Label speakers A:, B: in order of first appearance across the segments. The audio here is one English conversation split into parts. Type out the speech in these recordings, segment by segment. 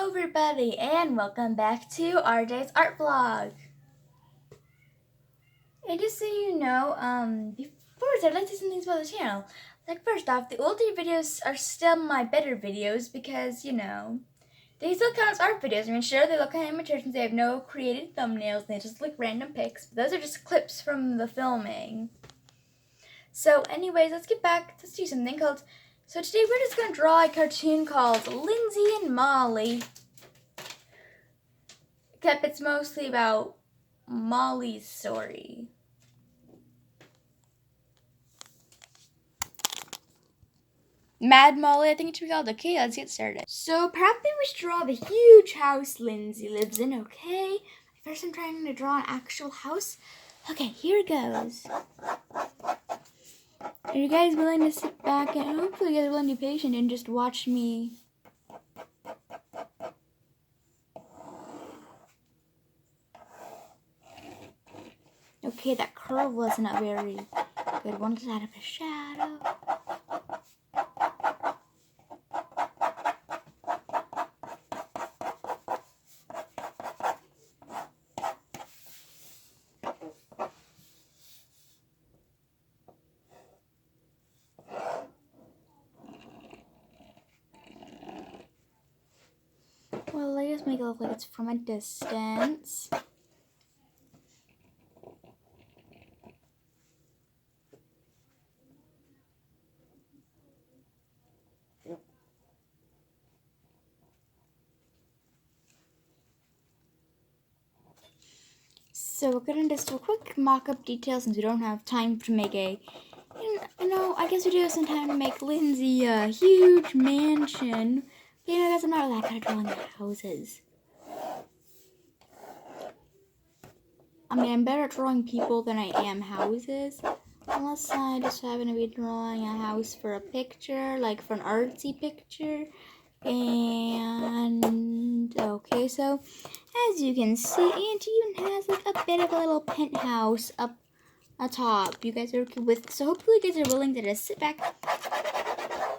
A: Hello everybody and welcome back to RJ's Art Vlog. And just so you know, before I start, I'd like to say some things about the channel. Like first off, the older videos are still my better videos because, they still count as art videos. I mean, sure, they look kind of amateur since they have no created thumbnails and they just look random pics. But those are just clips from the filming. So anyways, let's do something called... So today we're just going to draw a cartoon called Lindsey and Molly. Except it's mostly about Molly's story. Mad Molly, I think it should be called. Okay, let's get started. So probably we should draw the huge house Lindsey lives in, okay? First I'm trying to draw an actual house. Okay, here it goes. Are you guys willing to sit back and hopefully you guys are willing to be patient and just watch me? Okay, that curve wasn't a very good one because I had a shadow. Well, I just make it look like it's from a distance. So we're gonna just do a quick mock-up detail since we don't have time to make a, I guess we do have some time to make Lindsey a huge mansion. But, guys, I'm not that good at drawing houses. I mean, I'm better at drawing people than I am houses. Unless I just happen to be drawing a house for a picture, like for an artsy picture. And, okay, so, as you can see, Auntie even has like a bit of a little penthouse up atop. You guys are okay with, so hopefully you guys are willing to just sit back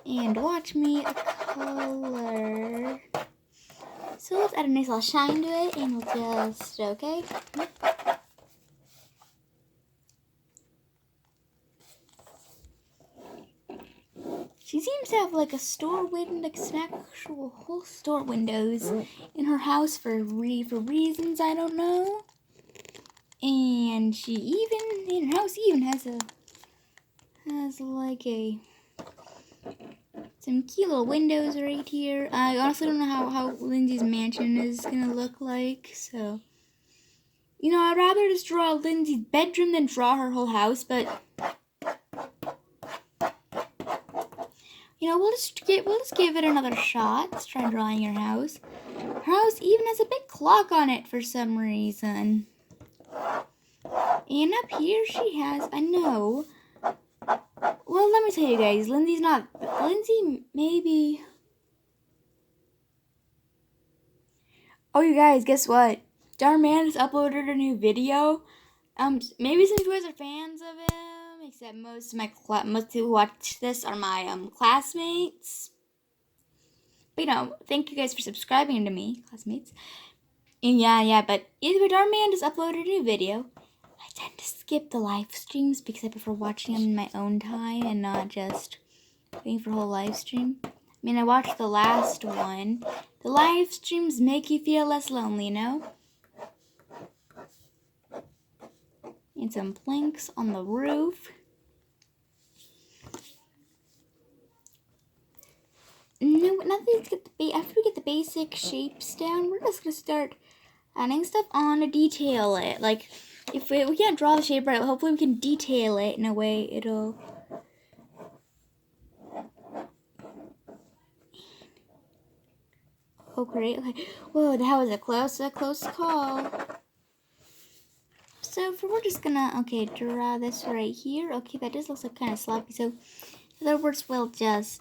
A: and watch me color. So let's add a nice little shine to it, and we'll just, okay. She seems to have like a store window, like some actual whole store windows in her house for reasons I don't know. And she even in her house even has like some cute little windows right here. I honestly don't know how Lindsey's mansion is gonna look like, so I'd rather just draw Lindsey's bedroom than draw her whole house, but we'll just give it another shot. Let's try drawing her house. Her house even has a big clock on it for some reason. And up here she has, well, let me tell you guys, Lindsey maybe. Oh, you guys, guess what? Darn man has uploaded a new video. Maybe some of you guys are fans of him, except most of most people who watch this are my classmates. But thank you guys for subscribing to me, classmates. And yeah, but either way, darn man just uploaded a new video. I tend to skip the live streams because I prefer watching them in my own time and not just waiting for a whole live stream. I mean, I watched the last one. The live streams make you feel less lonely, And some planks on the roof. No, after we get the basic shapes down, we're just gonna start adding stuff on to detail it. Like, if we can't draw the shape right, hopefully we can detail it in a way it'll. Oh, great! Okay. Whoa, that was a close call. So we're just gonna draw this right here. Okay, that just looks like kind of sloppy. So in other words, we'll just.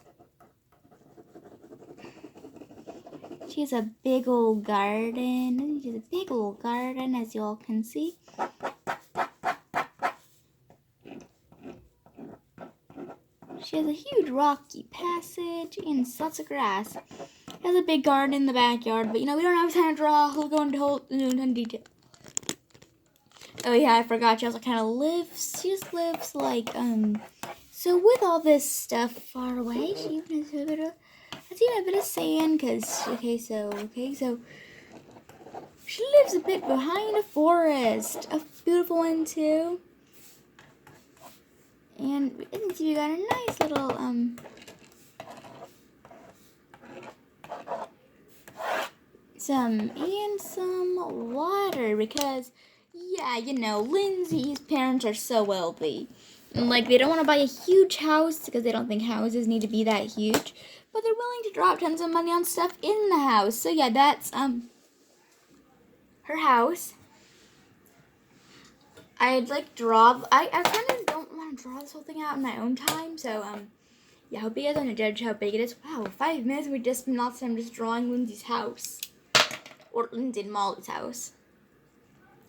A: She has a big old garden. She has a big old garden, as you all can see. She has a huge rocky passage and lots of grass. He has a big garden in the backyard, but we don't have time to draw. We'll go into detail. Oh yeah, I forgot. She also kind of lives. She just lives like So with all this stuff far away, she even has a bit of sand. So she lives a bit behind a forest, a beautiful one too. And I think you got a nice little some water because Lindsay's parents are so wealthy. And they don't want to buy a huge house because they don't think houses need to be that huge, but they're willing to drop tons of money on stuff in the house. So yeah, that's her house. I'd I kind of don't want to draw this whole thing out in my own time, so yeah, I hope you guys want to judge how big it is. Wow, 5 minutes we just spent lots of time just drawing Lindsay's house. Or Lindsey and Molly's house.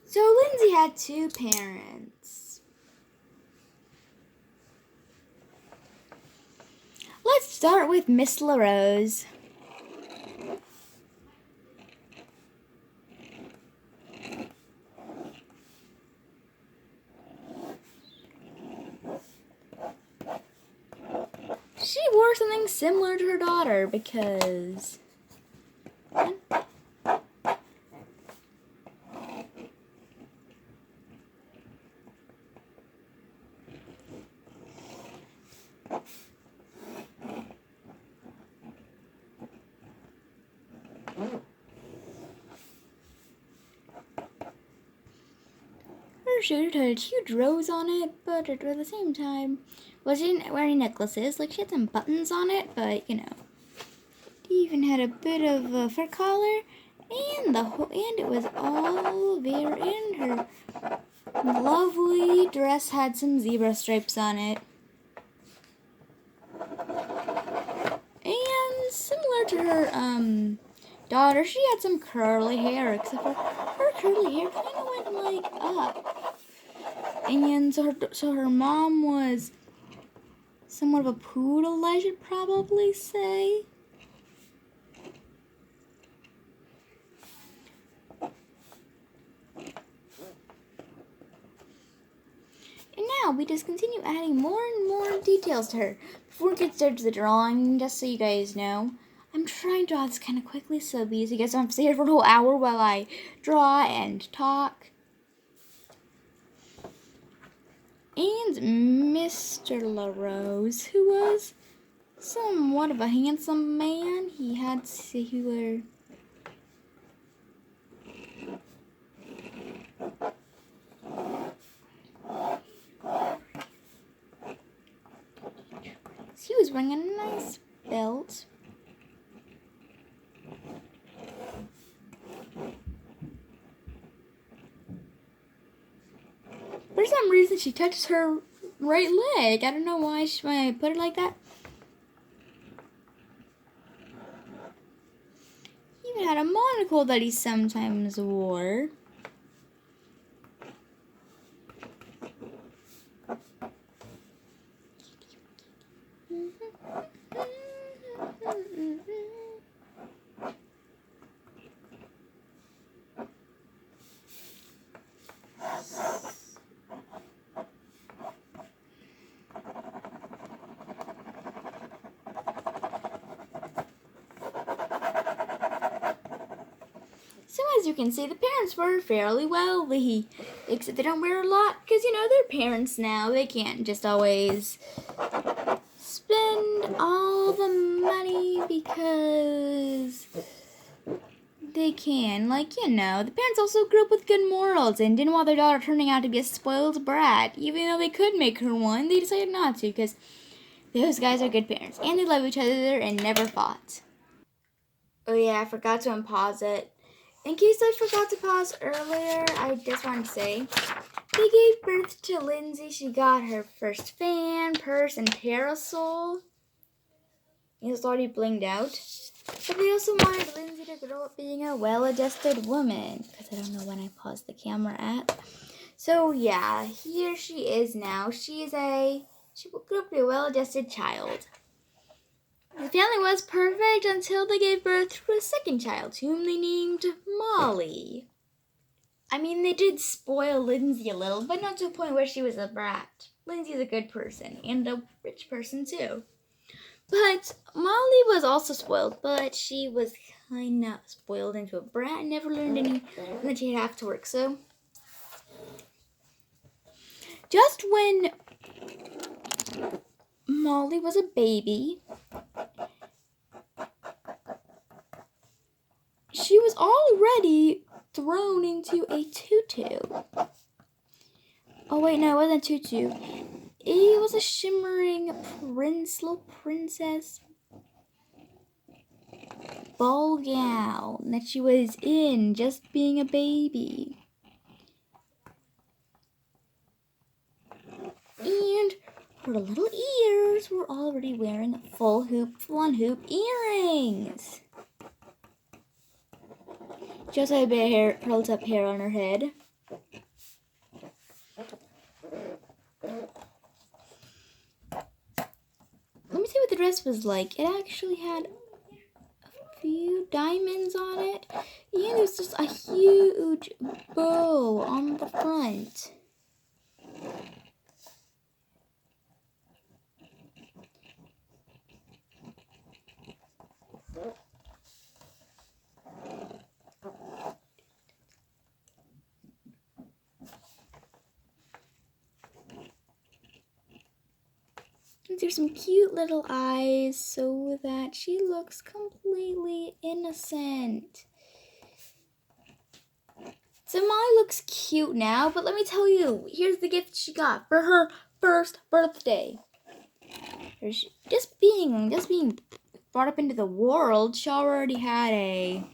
A: So Lindsay had 2 parents. Let's start with Miss LaRose. She wore something similar to her daughter because her shirt had a huge rose on it, but at the same time, she didn't wear any necklaces. She had some buttons on it, but she even had a bit of a fur collar, and it was all there. And her lovely dress had some zebra stripes on it. And similar to her daughter, she had some curly hair, except for her curly hair kind of went up. And so her mom was somewhat of a poodle, I should probably say. And now we just continue adding more and more details to her. Before we get started to the drawing, just so you guys know, I'm trying to draw this kind of quickly so you guys don't have to stay here for a whole hour while I draw and talk. And Mr. LaRose, who was somewhat of a handsome man, he had to he was wearing a nice belt. For some reason, she touches her right leg. I don't know why I put it like that. He even had a monocle that he sometimes wore. So as you can see, the parents were fairly wealthy, except they don't wear a lot because, they're parents now. They can't just always spend all the money because they can. The parents also grew up with good morals and didn't want their daughter turning out to be a spoiled brat. Even though they could make her one, they decided not to because those guys are good parents and they love each other and never fought. Oh yeah, I forgot to unpause it. In case I forgot to pause earlier, I just wanted to say, they gave birth to Lindsay. She got her first fan, purse, and parasol. It's already blinged out. But they also wanted Lindsay to grow up being a well-adjusted woman. Because I don't know when I paused the camera at. So yeah, here she is now. She grew up to be a well-adjusted child. The family was perfect until they gave birth to a second child, whom they named Molly. I mean, they did spoil Lindsey a little, but not to a point where she was a brat. Lindsey's a good person, and a rich person too. But Molly was also spoiled, but she was kind of spoiled into a brat and never learned any, and then she'd have to work, so. Just when Molly was a baby, she was already thrown into a tutu. Oh wait, no, it wasn't a tutu. It was a shimmering little princess ball gown that she was in just being a baby. And her little ears were already wearing full-on hoop earrings. Just had a bit of hair, curled up hair on her head. Let me see what the dress was like. It actually had a few diamonds on it. And there's just a huge bow on the front. There's some cute little eyes so that she looks completely innocent. So Molly looks cute now, but let me tell you, here's the gift she got for her first birthday. Just being brought up into the world, she already had a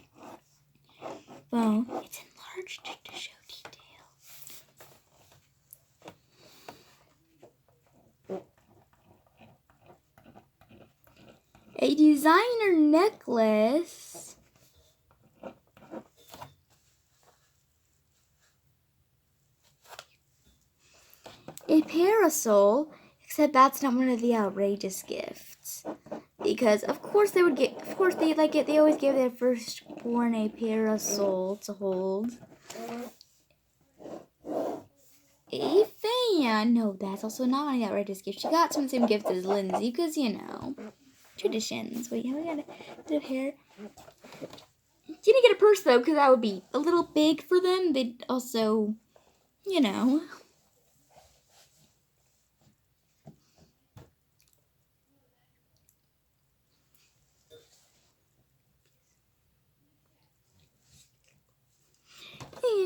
A: phone. It's enlarged to show detail. A designer necklace. A parasol, except that's not one of the outrageous gifts. Because of course they always give their firstborn a parasol to hold. A fan. No, that's also not one of the outrageous gifts. She got some same gift as Lindsey, because traditions. Wait, we got a bit of hair. She didn't get a purse though, because that would be a little big for them. They'd also, And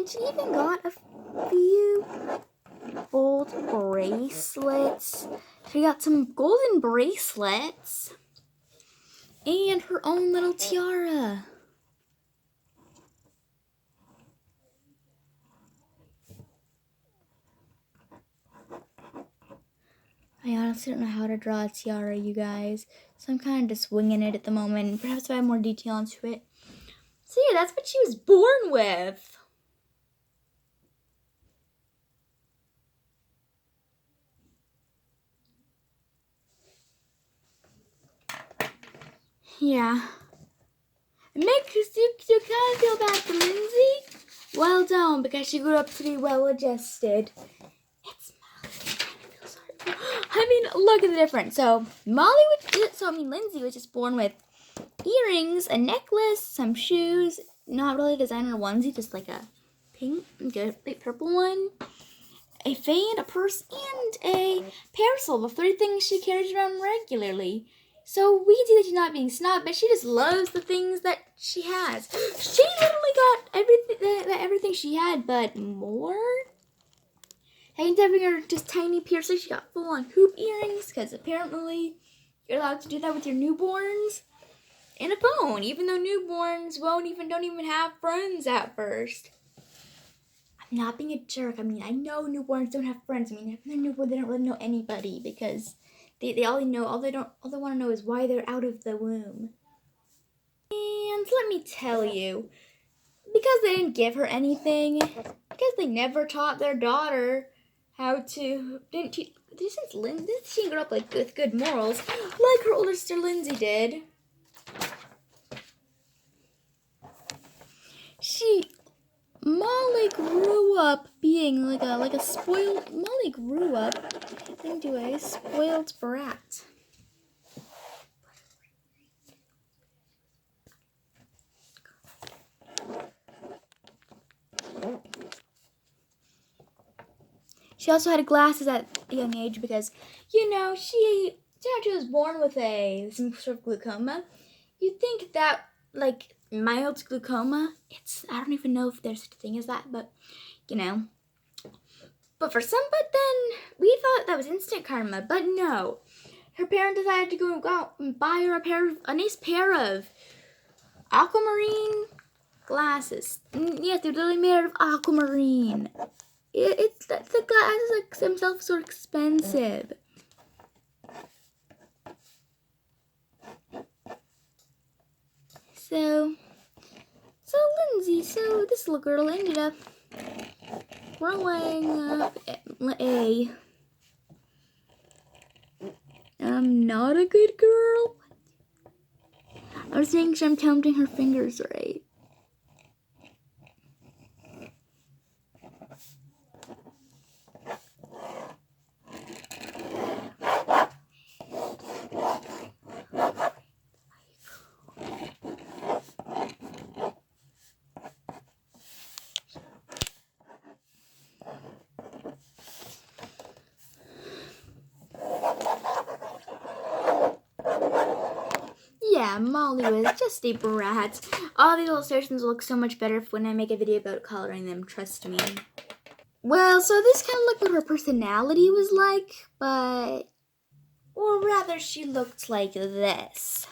A: she even got a few gold bracelets. She got some golden bracelets. And her own little tiara. I honestly don't know how to draw a tiara, you guys. So I'm kind of just winging it at the moment. Perhaps if I have more detail into it. So yeah, that's what she was born with. Yeah. It makes you kind of feel bad for Lindsey. Well, don't, because she grew up to be well-adjusted. It's Molly. I mean, look at the difference. So, Lindsey was just born with earrings, a necklace, some shoes, not really designer onesie, just like a pink, light purple one, a fan, a purse, and a parasol. The three things she carries around regularly. So we can see that she's not being snobbish, but she just loves the things that she has. She literally got everything she had, but more. And having her just tiny piercings, she got full-on hoop earrings, because apparently you're allowed to do that with your newborns. And a phone, even though newborns don't even have friends at first. I'm not being a jerk. I mean, I know newborns don't have friends. I mean, if they're newborn, they don't really know anybody, because all they want to know is why they're out of the womb. And let me tell you, because they didn't give her anything, because they never taught their daughter how to, Since Lindsay, she grew up like with good morals, like her older sister Lindsay did. Molly grew up being like a spoiled. Molly grew up into a spoiled brat. She also had glasses at a young age because, she was born with some sort of glaucoma. You'd think that, like, mild glaucoma, I don't even know if there's such a thing as that, but, But then we thought that was instant karma, but no. Her parents decided to go out and buy her a nice pair of aquamarine glasses. Yes, they're literally made out of aquamarine. The glasses themselves so expensive. So Lindsay, this little girl ended up growing up not a good girl. I was making sure I'm counting her fingers right. Yeah, Molly was just a brat. All these illustrations will look so much better when I make a video about coloring them, trust me. Well, so this kind of looked what her personality was like, or rather she looked like this.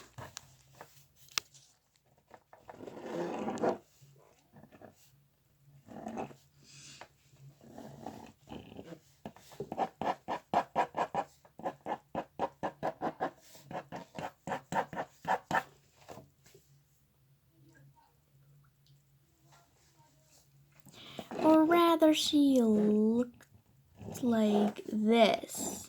A: Or rather, she looked like this.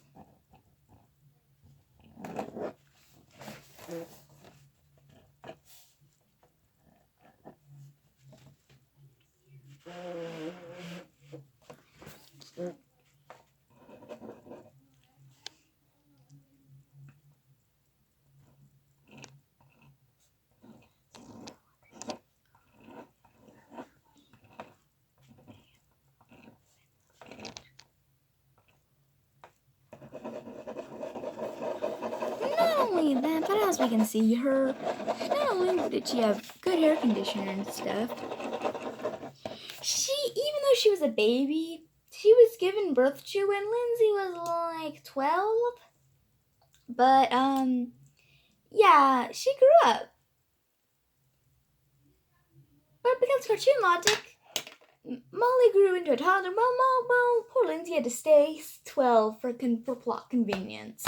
A: Not only that, but as we can see, not only did she have good hair conditioner and stuff, even though she was a baby, she was given birth to when Lindsay was like 12. But, yeah, she grew up. But because cartoon logic, Molly grew into a toddler. Well, poor Lindsay had to stay 12 for plot convenience.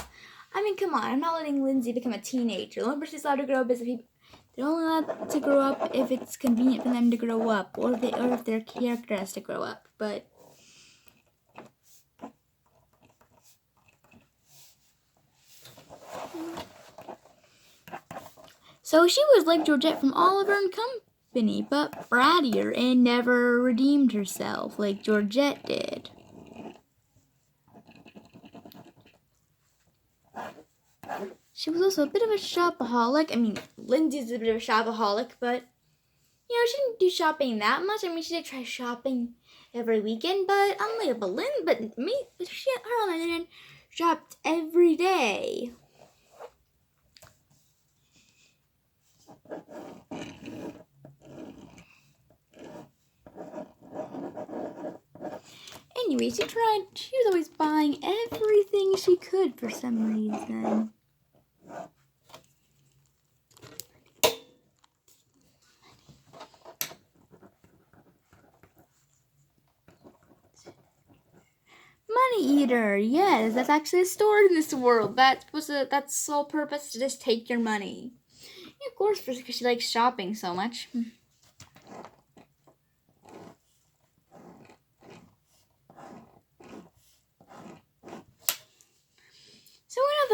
A: I mean, come on, I'm not letting Lindsay become a teenager. The only person who's allowed to grow up is they're only allowed to grow up if it's convenient for them to grow up, or if their character has to grow up. But so she was like Georgette from Oliver and Company, but brattier and never redeemed herself like Georgette did. She was also a bit of a shopaholic. I mean, Lindsay's a bit of a shopaholic, but, she didn't do shopping that much. I mean, she did try shopping every weekend, but unlike her on the other hand, shopped every day. Anyway, she was always buying everything she could for some reason. Money eater, yes, that's actually a store in this world. That's sole purpose to just take your money. Yeah, of course, because she likes shopping so much.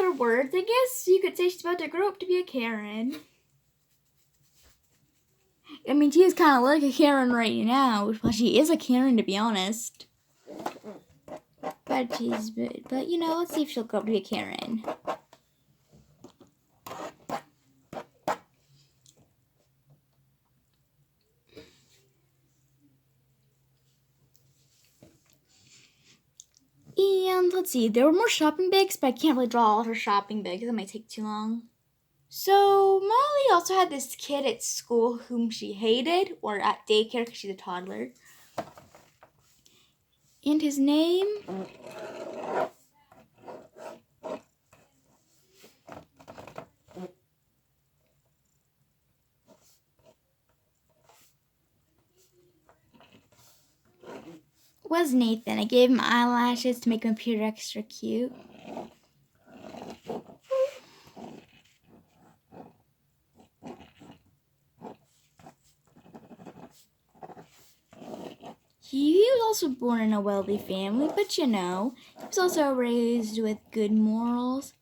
A: other words, I guess you could say she's about to grow up to be a Karen. I mean, she is kind of like a Karen right now. Well, she is a Karen, to be honest. But you know, let's see if she'll grow up to be a Karen. And let's see, there were more shopping bags, but I can't really draw all her shopping bags. That might take too long. So Molly also had this kid at school whom she hated, or at daycare because she's a toddler. And his name was Nathan. I gave him eyelashes to make him appear extra cute. He was also born in a wealthy family, but you know, he was also raised with good morals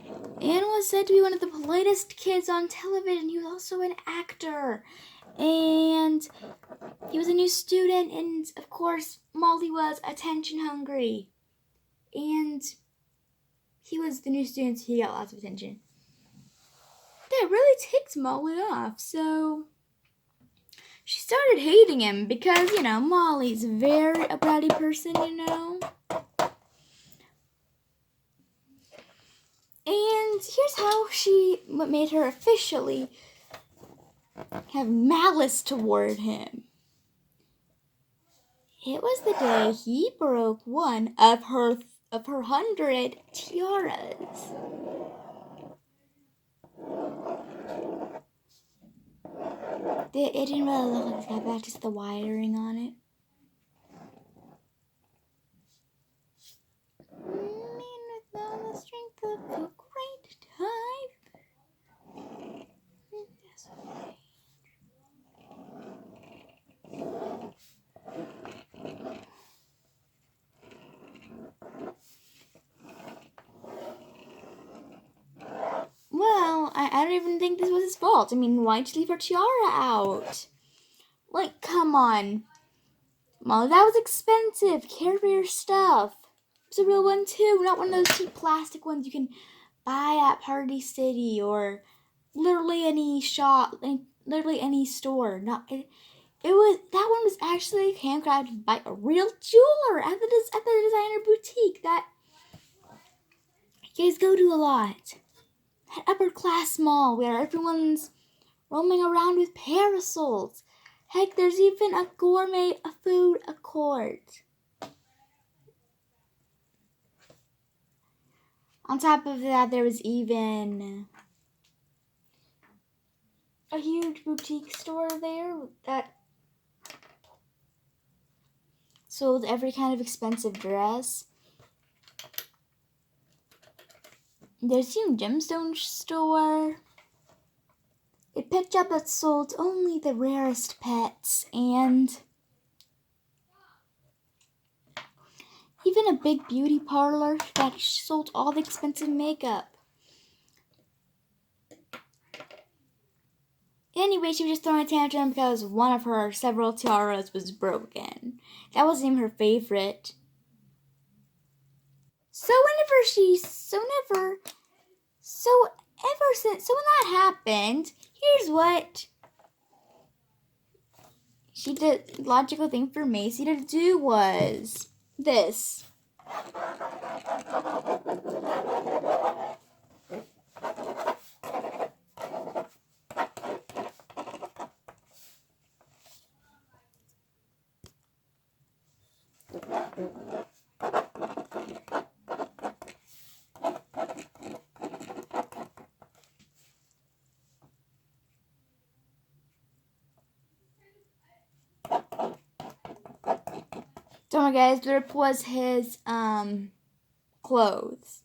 A: and was said to be one of the politest kids on television. He was also an actor, and he was a new student, and of course, Molly was attention hungry, and he was the new student, so he got lots of attention. That really ticked Molly off, so she started hating him because, you know, Molly's very a bratty person, you know. And here's how what made her officially have malice toward him. It was the day he broke one of her 100 tiaras. It didn't really look like it's got back, just the wiring on it. Man with all the strength of a great time. Well, I don't even think this was his fault. I mean, why'd you leave her tiara out? Like, come on. Molly, that was expensive. Care for your stuff. It's a real one, too. Not one of those cheap plastic ones you can buy at Party City or literally any shop, literally any store. That one was actually handcrafted by a real jeweler at the designer boutique that you guys go to a lot. That upper class mall where everyone's roaming around with parasols. Heck, there's even a gourmet food court. On top of that, there was even a huge boutique store there that sold every kind of expensive dress. There's even a gemstone store. A pet shop that sold only the rarest pets, and even a big beauty parlor that sold all the expensive makeup. Anyway, she was just throwing a tantrum because one of her several tiaras was broken. That wasn't even her favorite. So when that happened, here's what she did. The logical thing for Macy to do was this. Don't worry, guys, the rip was his clothes.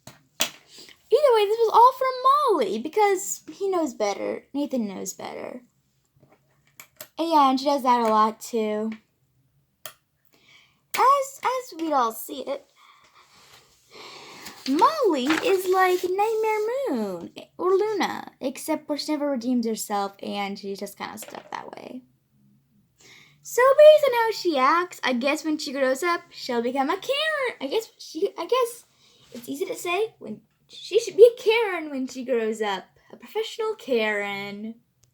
A: Either way, this was all from Molly because he knows better. Nathan knows better. And yeah, and she does that a lot too. As we'd all see it. Molly is like Nightmare Moon or Luna, except for she never redeems herself and she's just kind of stuck that way. So based on how she acts, I guess when she grows up, she'll become a Karen. I guess it's easy to say when she should be a Karen when she grows up, a professional Karen.